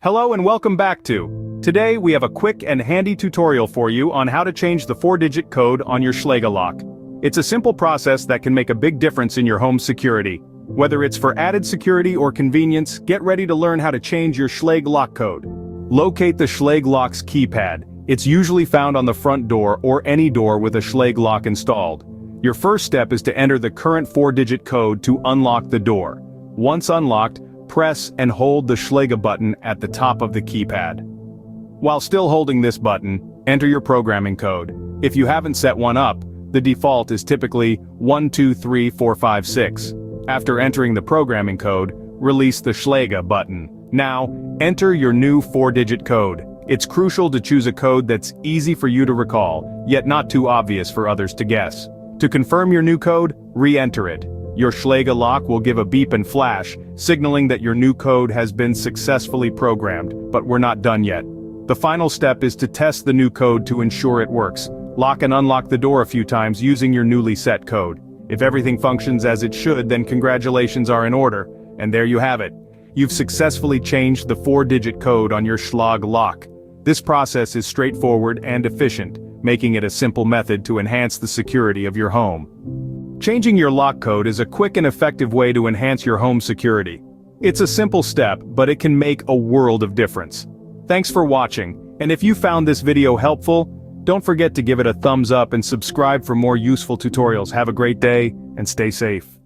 Hello and welcome back to. Today we have a quick and handy tutorial for you on how to change the 4-digit code on your Schlage lock. It's a simple process that can make a big difference in your home's security. Whether it's for added security or convenience, get ready to learn how to change your Schlage lock code. Locate the Schlage lock's keypad. It's usually found on the front door or any door with a Schlage lock installed. Your first step is to enter the current 4-digit code to unlock the door. Once unlocked, press and hold the Schlage button at the top of the keypad. While still holding this button, enter your programming code. If you haven't set one up, the default is typically 123456. After entering the programming code, release the Schlage button. Now, enter your new 4-digit code. It's crucial to choose a code that's easy for you to recall, yet not too obvious for others to guess. To confirm your new code, re-enter it. Your Schlage lock will give a beep and flash, signaling that your new code has been successfully programmed, but we're not done yet. The final step is to test the new code to ensure it works. Lock and unlock the door a few times using your newly set code. If everything functions as it should, then congratulations are in order, and there you have it. You've successfully changed the 4-digit code on your Schlage lock. This process is straightforward and efficient, making it a simple method to enhance the security of your home. Changing your lock code is a quick and effective way to enhance your home security. It's a simple step, but it can make a world of difference. Thanks for watching, and if you found this video helpful, don't forget to give it a thumbs up and subscribe for more useful tutorials. Have a great day, and stay safe.